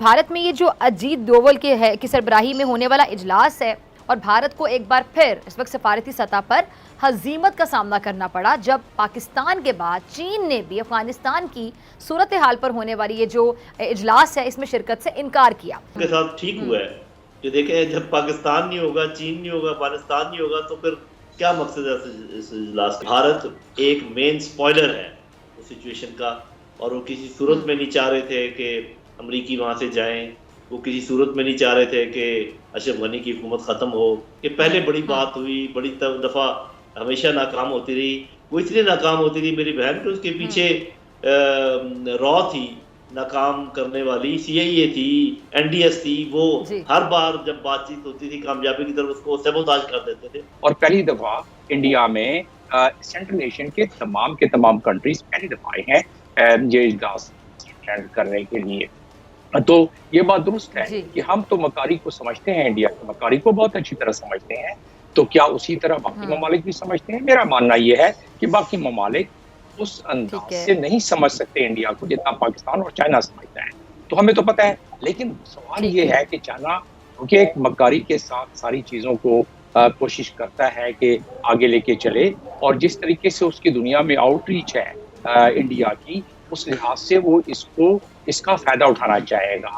भारत में ये जो अजीत डोवल के है की सरबराही में होने वाला इजलास है और भारत को एक बार फिर इस वक्त सफारती सतह पर हजीमत का सामना करना पड़ा जब पाकिस्तान के बाद चीन ने भी अफगानिस्तान की सूरत हाल पर होने वाली ये जो इजलास है इसमें शिरकत से इनकार किया। के साथ ठीक हुआ है कि देखें, जब पाकिस्तान नहीं होगा, चीन नहीं होगा, अफगानिस्तान नहीं होगा तो फिर क्या मकसद है इस इजलास का। भारत एक मेन स्पॉइलर है उस सिचुएशन का और वो किसी सूरत में नहीं चाह रहे थे कि अमरीकी वहाँ से जाएं, वो किसी सूरत में नहीं चाह रहे थे कि अशरफ गनी की हुकूमत ख़त्म हो। ये पहले बड़ी बात हुई, बड़ी दफ़ा हमेशा नाकाम होती रही। वो इसलिए नाकाम होती रही मेरी बहन कि उसके पीछे रॉ थी नाकाम करने वाली, CIA थी, NDS थी। वो हर बार जब बातचीत होती थी कामयाबी की तरफ उसको सबोताज कर देते थे। और पहली दफा इंडिया में सेंट्रल एशियन के तमाम कंट्रीज पहली दफा आए हैं ये इजलास अटेंड करने के लिए। तो ये बात दुरुस्त है कि हम तो मकारी को समझते हैं, इंडिया के मकारी को बहुत अच्छी तरह समझते हैं, तो क्या उसी तरह बाकी ममालिक भी समझते हैं? मेरा मानना ये है कि बाकी ममालिक उस अंदाज से नहीं समझ सकते इंडिया को जितना पाकिस्तान और चाइना समझता है। तो हमें तो पता है, लेकिन सवाल ये है कि चाइना क्योंकि एक मक्कारी के साथ सारी चीज़ों को कोशिश करता है कि आगे लेके चले और जिस तरीके से उसकी दुनिया में आउटरीच है इंडिया की, उस लिहाज से वो इसका फायदा उठाना चाहेगा।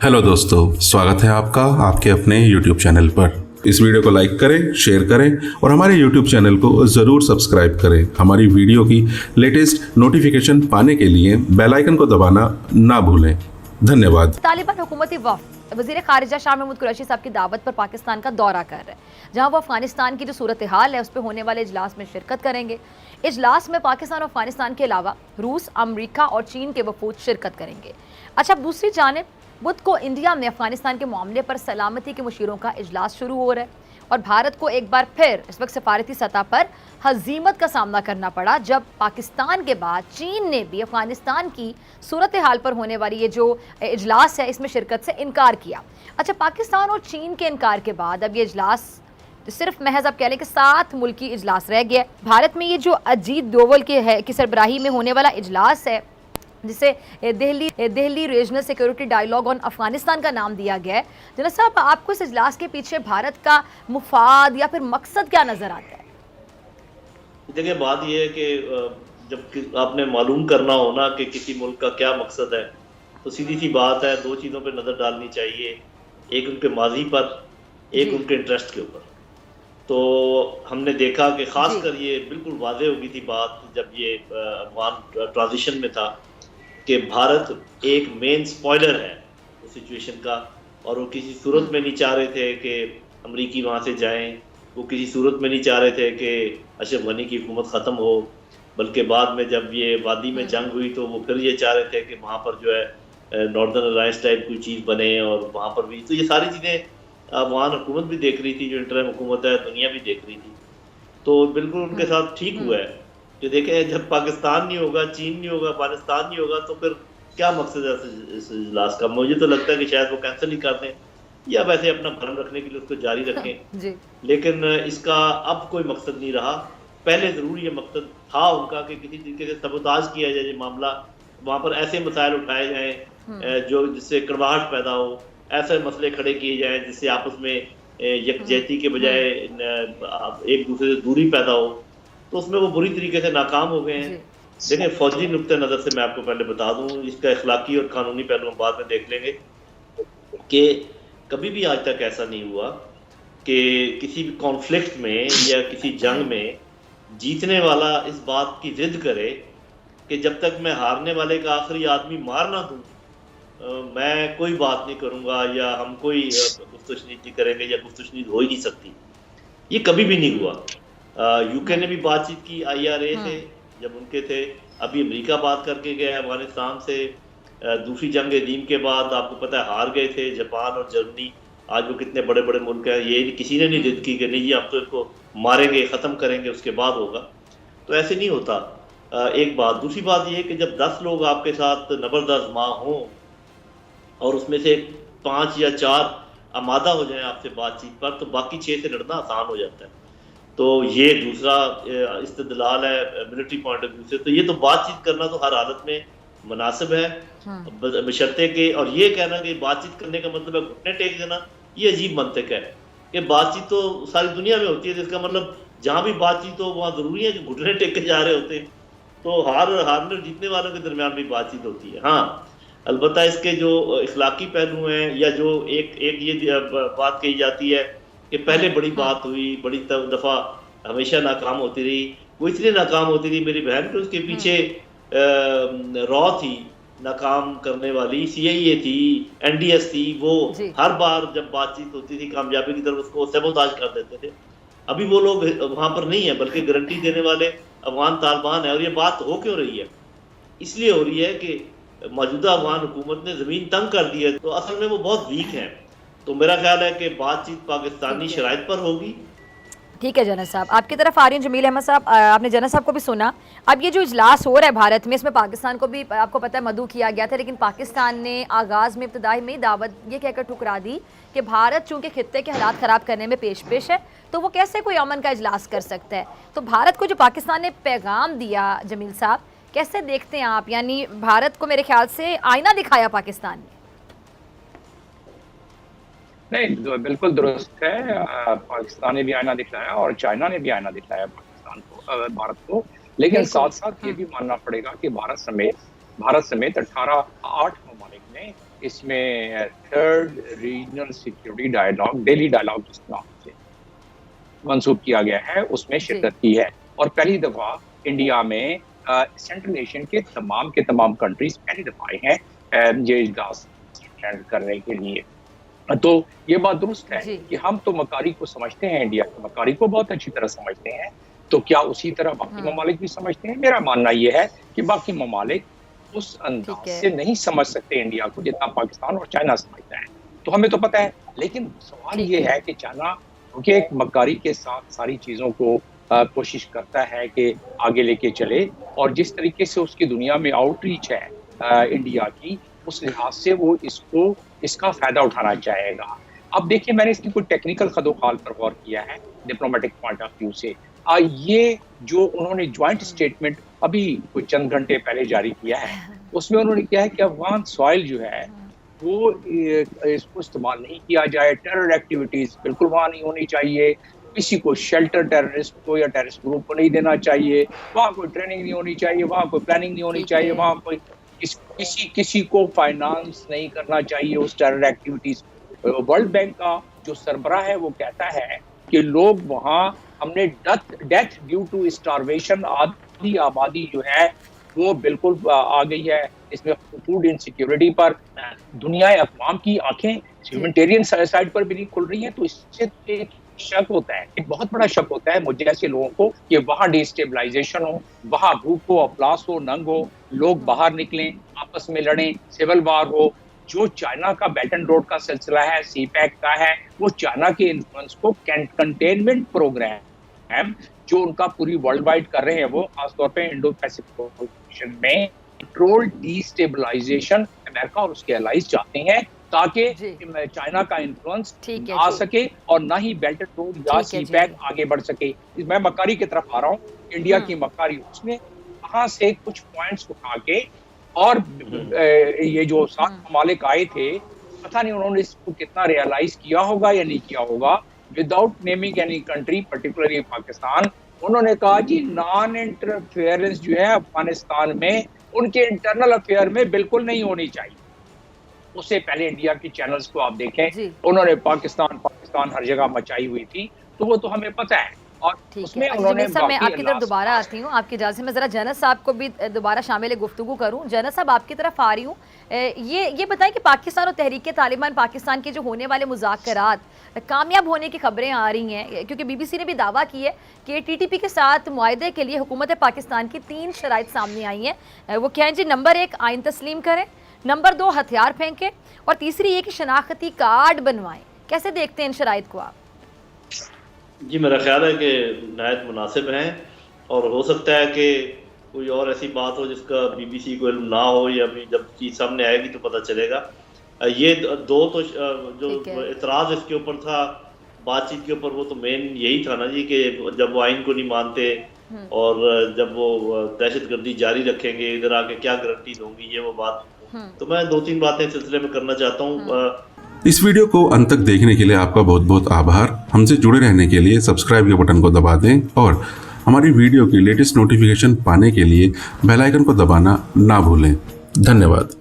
हेलो दोस्तों, स्वागत है आपका आपके अपने YouTube चैनल पर। इस वीडियो को लाइक करें, शेयर करें और हमारे YouTube चैनल को ज़रूर सब्सक्राइब करें। हमारी वीडियो की लेटेस्ट नोटिफिकेशन पाने के लिए बेल आइकन को दबाना ना भूलें। धन्यवाद। तालिबान हुकूमती वफ़द वज़ीर ख़ारिजा शाह महमूद कुरैशी साहब की दावत पर पाकिस्तान का दौरा कर रहे हैं, जहां वो अफगानिस्तान की जो सूरत हाल है उस पर होने वाले इजलास में शिरकत करेंगे। इजलास में पाकिस्तान और अफगानिस्तान के अलावा रूस, अमरीका और चीन के वफूद शिरकत करेंगे। अच्छा, दूसरी जानिब बुध को इंडिया में अफगानिस्तान के मामले पर सलामती के मुशीरों का इजलास शुरू हो रहा है और भारत को एक बार फिर इस वक्त सफारती सतह पर हजीमत का सामना करना पड़ा जब पाकिस्तान के बाद चीन ने भी अफगानिस्तान की सूरत हाल पर होने वाली ये जो इजलास है इसमें शिरकत से इनकार किया। अच्छा, पाकिस्तान और चीन के इनकार के बाद अब ये इजलास सिर्फ महज आप कह लें कि 7 मुल्की इजलास रह गया। भारत में ये जो अजीत डोवल के है की सरबराही में होने वाला इजलास है जिसे Delhi regional security dialogue on Afghanistan का नाम दिया गया है। जनाब साहब, आपको इस इजलास के पीछे भारत का मुफाद या फिर मकसद क्या नजर आता है? देखिए, बात यह है कि जब आपने मालूम करना हो ना कि किसी मुल्क का क्या मकसद है तो सीधी सी बात है, 2 चीज़ों पर नज़र डालनी चाहिए। एक उनके माजी पर, एक उनके इंटरेस्ट के ऊपर। तो हमने देखा कि खासकर ये बिल्कुल वाज़ेह हो गई थी बात जब ये अफगान ट्रांजिशन में था कि भारत एक मेन स्पॉइलर है उस सिचुएशन का और वो किसी सूरत में नहीं चाह रहे थे कि अमरीकी वहाँ से जाएं, वो किसी सूरत में नहीं चाह रहे थे कि अशरफ गनी की हुकूमत ख़त्म हो। बल्कि बाद में जब ये वादी में जंग हुई तो वो फिर ये चाह रहे थे कि वहाँ पर जो है नॉर्दर्न अलायंस टाइप कोई चीज़ बने और वहाँ पर भी। तो ये सारी चीज़ें अफगान हुकूमत भी देख रही थी, जो इंटरम हुकूमत है दुनिया भी देख रही थी। तो बिल्कुल उनके साथ ठीक हुआ है कि देखें, जब पाकिस्तान नहीं होगा, चीन नहीं होगा, अफगानिस्तान नहीं होगा तो फिर क्या मकसद है इस इजलास का। मुझे तो लगता है कि शायद वो कैंसिल ही कर दें या वैसे अपना भरम रखने के लिए उसको जारी रखें। लेकिन इसका अब कोई मकसद नहीं रहा। पहले ज़रूर ये मकसद था उनका कि किसी तरीके से सबोताज किया जाए ये मामला, वहाँ पर ऐसे मसाइल उठाए जाएँ जो जिससे कड़वाहट पैदा हो, ऐसे मसले खड़े किए जाएँ जिससे आपस में यकजहती के बजाय एक दूसरे से दूरी पैदा हो। तो उसमें वो बुरी तरीके से नाकाम हो गए हैं। देखिए, फौजी नुक्ते नज़र से मैं आपको पहले बता दूं, इसका अखलाकी और कानूनी पहलू हम बाद में देख लेंगे कि कभी भी आज तक ऐसा नहीं हुआ कि किसी भी कॉन्फ्लिक्ट में या किसी जंग में जीतने वाला इस बात की जिद करे कि जब तक मैं हारने वाले का आखिरी आदमी मार ना दूं मैं कोई बात नहीं करूंगा या हम कोई गुफ्तशनीद नहीं करेंगे या गुफ्तशनीद हो ही नहीं सकती। ये कभी भी नहीं हुआ। यूके ने भी बातचीत की IRA से जब उनके थे, अभी अमेरिका बात करके गया अफगानिस्तान से। दूसरी जंग अज़ीम के बाद आपको पता है हार गए थे जापान और जर्मनी। आज वो कितने बड़े बड़े मुल्क हैं, ये किसी ने नहीं जिद की कि नहीं आप तो इसको मारेंगे, ख़त्म करेंगे उसके बाद होगा। तो ऐसे नहीं होता। एक बात। दूसरी बात ये कि जब 10 लोग आपके साथ नबरदाज़मा हों और उसमें से 5 या 4 आमादा हो जाएं आपसे बातचीत पर, तो बाकी 6 से लड़ना आसान हो जाता है। तो ये दूसरा इस्तेदलाल है मिलिट्री पॉइंट ऑफ व्यू से। तो ये तो बातचीत करना तो हर हालत में मुनासिब है, बशर्ते के, और ये कहना कि बातचीत करने का मतलब है घुटने टेक देना, ये अजीब मंतक है कि बातचीत तो सारी दुनिया में होती है, जिसका मतलब जहाँ भी बातचीत हो वहाँ ज़रूरी है कि घुटने टेक के जा रहे होते हैं। तो हारने और जीतने वालों के दरमियान भी बातचीत होती है। हाँ, अलबत्ता इसके जो इखलाकी पहलू हैं, या जो एक ये बात कही जाती है कि पहले बड़ी बात हुई, बड़ी दफ़ा हमेशा नाकाम होती रही। वो इसलिए नाकाम होती रही मेरी बहन कि उसके पीछे रॉ थी नाकाम करने वाली, CIA थी, NDS थी, वो हर बार जब बातचीत होती थी कामयाबी की तरफ उसको सबोताज कर देते थे। अभी वो लोग वहाँ पर नहीं है, बल्कि गारंटी देने वाले अफगान तालिबान है। और ये बात हो क्यों रही है? इसलिए हो रही है कि मौजूदा अफगान हुकूमत ने ज़मीन तंग कर दी है, तो असल में वो बहुत वीक हैं। तो मेरा ख्याल है कि बातचीत पाकिस्तानी शराइत पर होगी। ठीक है जनरल साहब, आपकी तरफ आ रही हैं जमील अहमद साहब। आपने जनरल साहब को भी सुना। अब ये जो इजलास हो रहा है भारत में, इसमें पाकिस्तान को भी आपको पता है मदऊ किया गया था, लेकिन पाकिस्तान ने आगाज़ में इब्तदाई में दावत ये कहकर ठुकरा दी कि भारत चूंकि खित्ते के हालात ख़राब करने में पेश है, तो वो कैसे कोई अमन का इजलास कर सकता है। तो भारत को जो पाकिस्तान ने पैगाम दिया जमील साहब, कैसे देखते हैं आप? यानी भारत को मेरे ख्याल से आईना दिखाया पाकिस्तान ने। नहीं, बिल्कुल दुरुस्त है। पाकिस्तान ने भी आईना दिखलाया और चाइना ने भी आईना दिखलाया पाकिस्तान को, भारत को। लेकिन साथ साथ ये भी मानना पड़ेगा कि भारत समेत 8 ममालिक ने इसमें third regional security dialogue, Delhi dialogue जिस नाम से मंसूब किया गया है, उसमें शिरकत की है। और पहली दफा इंडिया में सेंट्रल एशियन के तमाम कंट्रीज पहली दफा आए हैं ये इजलास अटेंड करने के लिए। तो ये बात दुरुस्त है कि हम तो मकारी को समझते हैं, इंडिया के मकारी को बहुत अच्छी तरह समझते हैं, तो क्या उसी तरह बाकी ममालिक भी समझते हैं? मेरा मानना ये है कि बाकी ममालिक उस अंदाज से नहीं समझ सकते इंडिया को जितना पाकिस्तान और चाइना समझता है। तो हमें तो पता है, लेकिन सवाल ये है कि चाइना क्योंकि एक मकारी के साथ सारी चीज़ों को कोशिश करता है कि आगे लेके चले, और जिस तरीके से उसकी दुनिया में आउटरीच है इंडिया की, उस लिहाज से वो इसका फायदा उठाना चाहेगा। अब देखिए, मैंने इसकी कोई टेक्निकल खदोखाल पर गौर किया है डिप्लोमेटिक पॉइंट ऑफ व्यू से। ये जो उन्होंने ज्वाइंट स्टेटमेंट अभी कुछ चंद घंटे पहले जारी किया है, उसमें उन्होंने किया है कि अफगान सॉइल जो है वो इसको इस्तेमाल नहीं किया जाए, टेरर एक्टिविटीज बिल्कुल वहाँ नहीं होनी चाहिए, किसी को शेल्टर टेररिस्ट को या टेररिस्ट ग्रुप को नहीं देना चाहिए, वहाँ कोई ट्रेनिंग नहीं होनी चाहिए, वहाँ कोई प्लानिंग नहीं होनी चाहिए, वहाँ कोई किसी को फाइनेंस नहीं करना चाहिए उस टेरर एक्टिविटीज। वर्ल्ड बैंक का जो सरबराह है वो कहता है कि लोग वहाँ, हमने डेथ ड्यू टू स्टारवेशन आधी आबादी जो है वो बिल्कुल आ गई है इसमें फूड इनसिक्योरिटी पर। दुनिया अक़वाम की आंखें ह्यूमैनिटेरियन साइड पर भी नहीं खुल रही हैं, तो इससे एक शक होता है, एक बहुत बड़ा शक होता है मुझे जैसे लोगों को कि वहाँ डिस्टेबलाइजेशन हो, वहाँ भूख हो, अफलास हो, नंग हो, लोग बाहर निकलें, आपस में लड़ें, सिविल वार हो। जो चाइना का बेल्ट एंड रोड का सिलसिला है, CPEC का है, वो चाइना के इन्फ्लुएंस को कंटेनमेंट प्रोग्राम जो उनका पूरी वर्ल्ड वाइड कर रहे हैं, वो खासतौर पे इंडो पैसिफिक में कंट्रोल डिस्टेबलाइजेशन अमेरिका और उसके एलाइज चाहते हैं, ताकि चाइना का इन्फ्लुएंस आ सके और ना ही बेल्ट एंड रोड या CPEC आगे बढ़ सके। मैं मकारी की तरफ आ रहा हूँ, इंडिया की मकारी, उसने वहां से कुछ पॉइंट्स उठा के, और ये जो 7 ममालिक आए थे, पता नहीं उन्होंने इसको कितना रियलाइज किया होगा या नहीं किया होगा, without naming any country particularly Pakistan, उन्होंने कहा जी नॉन इंटरफेरेंस जो है अफगानिस्तान में उनके इंटरनल अफेयर में बिल्कुल नहीं होनी चाहिए। उससे पहले इंडिया के चैनल्स को आप देखें, उन्होंने पाकिस्तान हर जगह मचाई हुई थी, तो वो तो हमें पता है। और उसमें उन्होंने मैं आपकी तरफ दोबारा आती हूँ, आपकी इजाज़त में ज़रा जनरल साहब को भी दोबारा शामिल गुफ्तगू करूँ। जनरल साहब, आपकी तरफ आ रही हूँ, ये बताएं कि पाकिस्तान और तहरीक तालिबान पाकिस्तान के जो होने वाले मुज़ाकरात कामयाब होने की खबरें आ रही हैं, क्योंकि BBC ने भी दावा की है कि TTP के साथ मुआहदे के लिए हुकूमत पाकिस्तान की 3 शराइत सामने आई हैं। वो क्या है जी? नंबर 1 आइन तस्लीम करें, नंबर 2 हथियार फेंकें, और तीसरी ये कि शनाख्ती कार्ड बनवाएं। कैसे देखते हैं इन शराइत को आप? जी, मेरा ख्याल है कि नहायत मुनासिब हैं, और हो सकता है कि कोई और ऐसी बात हो जिसका BBC को इल्म ना हो, या अभी जब चीज़ सामने आएगी तो पता चलेगा। ये 2 तो जो इतराज़ इसके ऊपर था बातचीत के ऊपर वो तो मेन यही था ना जी कि जब वो आइन को नहीं मानते और जब वो दहशतगर्दी जारी रखेंगे इधर आके क्या गारंटी दूंगी, ये वो बात। तो मैं 2-3 बातें इस सिलसिले में करना चाहता हूँ। इस वीडियो को अंत तक देखने के लिए आपका बहुत बहुत आभार। हमसे जुड़े रहने के लिए सब्सक्राइब के बटन को दबा दें और हमारी वीडियो की लेटेस्ट नोटिफिकेशन पाने के लिए बेल आइकन को दबाना ना भूलें। धन्यवाद।